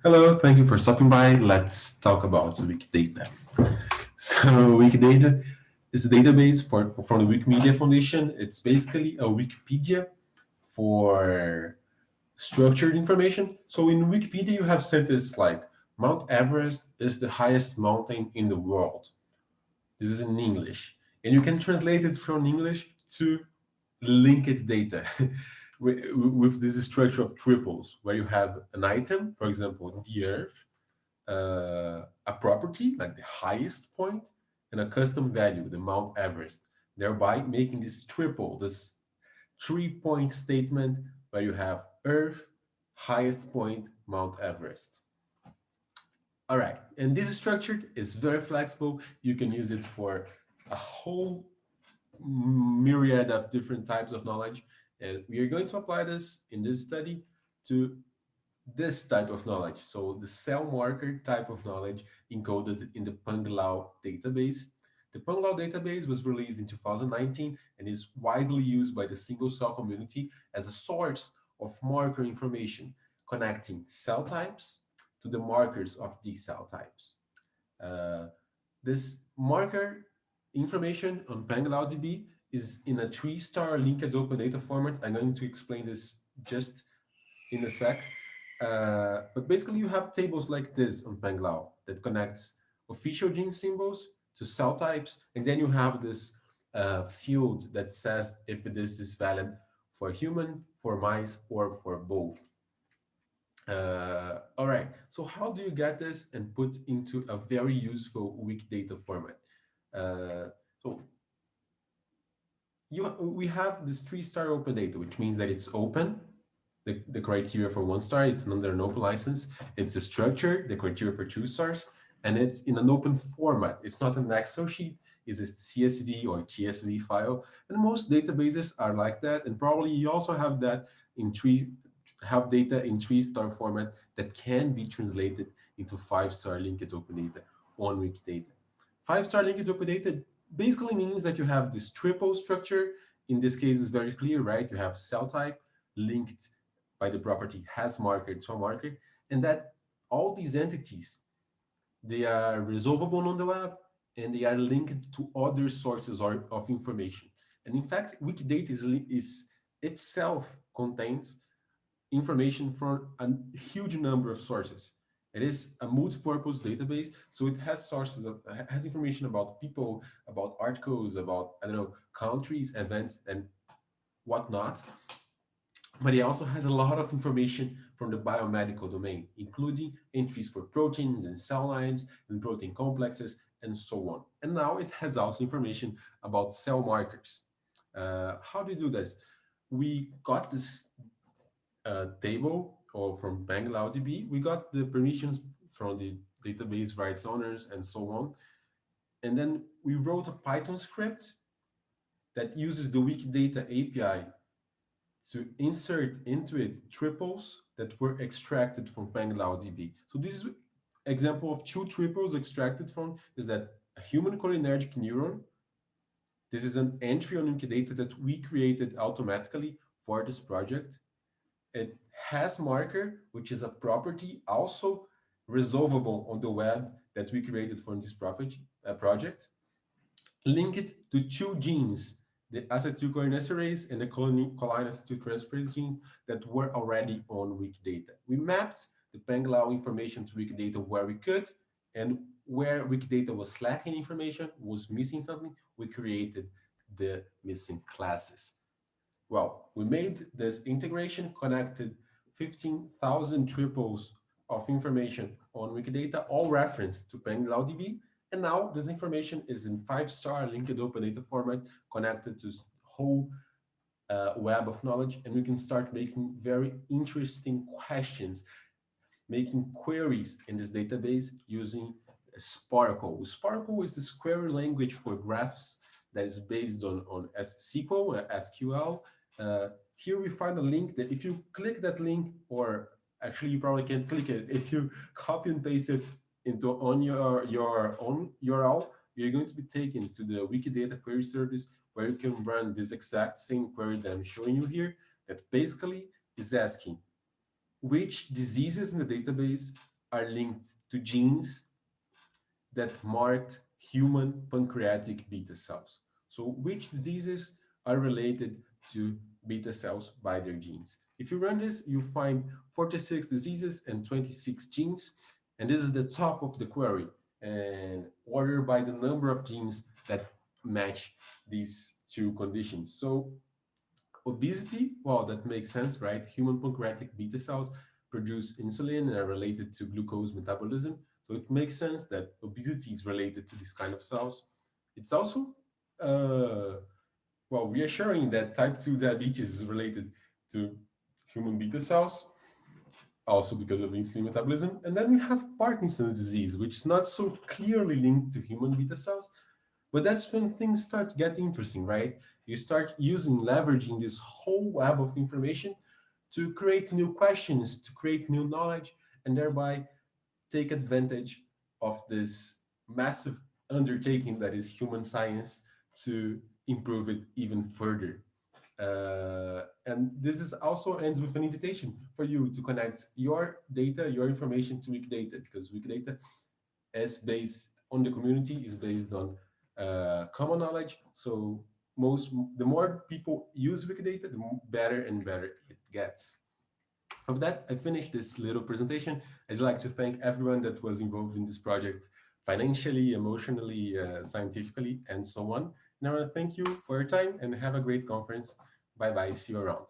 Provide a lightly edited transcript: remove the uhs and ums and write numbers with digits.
Hello, thank you for stopping by. Let's talk about Wikidata. So, Wikidata is the database from the Wikimedia Foundation. It's basically a Wikipedia for structured information. So, in Wikipedia, you have sentences like Mount Everest is the highest mountain in the world. This is in English. And you can translate it from English to linked data with this structure of triples, where you have an item, for example, the Earth, a property, like the highest point, and a custom value, the Mount Everest, thereby making this triple, this 3-point statement where you have Earth, highest point, Mount Everest. All right, and this structure is very flexible. You can use it for a whole myriad of different types of knowledge. And we are going to apply this in this study to this type of knowledge. So the cell marker type of knowledge encoded in the Panglao database. The Panglao database was released in 2019 and is widely used by the single cell community as a source of marker information, connecting cell types to the markers of these cell types. Uh, this marker information on PanglaoDB is in a 3-star linked open data format. I'm going to explain this just in a sec. But basically, you have tables like this on Panglao that connects official gene symbols to cell types, and then you have this field that says if this is valid for human, for mice, or for both. All right, so how do you get this and put into a very useful Wikidata format? Uh, so we have this 3-star open data, which means that it's open. The criteria for 1 star, it's under an open license. It's a structure, the criteria for 2 stars, and it's in an open format. It's not an Excel sheet, it's a CSV or TSV file. And most databases are like that. And probably you also have that in data in 3-star format that can be translated into 5-star linked open data on Wikidata. 5-star linked open data basically means that you have this triple structure. In this case, it's very clear, right? You have cell type linked by the property has marker to a marker, and that all these entities, they are resolvable on the web and they are linked to other sources of information. And in fact, Wikidata is itself contains information from a huge number of sources. It is a multi-purpose database, so it has has information about people, about articles, about, I don't know, countries, events, and whatnot. But it also has a lot of information from the biomedical domain, including entries for proteins and cell lines and protein complexes and so on. And now it has also information about cell markers. How do you do this? We got this table or from PanglaoDB. We got the permissions from the database rights owners and so on. And then we wrote a Python script that uses the Wikidata API to insert into it triples that were extracted from PanglaoDB. So this is example of 2 triples extracted from is that a human cholinergic neuron. This is an entry on Wikidata that we created automatically for this project. It has marker, which is a property also resolvable on the web that we created for this property, project, linked to 2 genes, the acetylcholinesterase and the choline acetyltransferase genes that were already on Wikidata. We mapped the Panglao information to Wikidata where we could, and where Wikidata was lacking information, was missing something, we created the missing classes. Well, we made this integration, connected 15,000 triples of information on Wikidata, all referenced to PanglaoDB, and now this information is in 5-star linked open data format connected to whole web of knowledge, and we can start making very interesting questions, making queries in this database using Sparkle. Sparkle is this query language for graphs that is based on SQL. Here we find a link that if you click that link, or actually you probably can't click it, if you copy and paste it into on your own URL, you're going to be taken to the Wikidata query service where you can run this exact same query that I'm showing you here, that basically is asking which diseases in the database are linked to genes that marked human pancreatic beta cells. So which diseases are related to beta cells by their genes? If you run this, you find 46 diseases and 26 genes, and this is the top of the query, and ordered by the number of genes that match these two conditions. So obesity, well, that makes sense, right? Human pancreatic beta cells produce insulin and are related to glucose metabolism. So it makes sense that obesity is related to this kind of cells. It's also, well, reassuring that type 2 diabetes is related to human beta cells, also because of insulin metabolism. And then we have Parkinson's disease, which is not so clearly linked to human beta cells, but that's when things start to get interesting, right? You start leveraging this whole web of information to create new questions, to create new knowledge, and thereby take advantage of this massive undertaking that is human science to improve it even further. And this is also ends with an invitation for you to connect your data, your information to Wikidata, because Wikidata is based on the community, is based on common knowledge. So the more people use Wikidata, the better and better it gets. With that, I finished this little presentation. I'd like to thank everyone that was involved in this project financially, emotionally, scientifically, and so on. And I want to thank you for your time and have a great conference. Bye bye. See you around.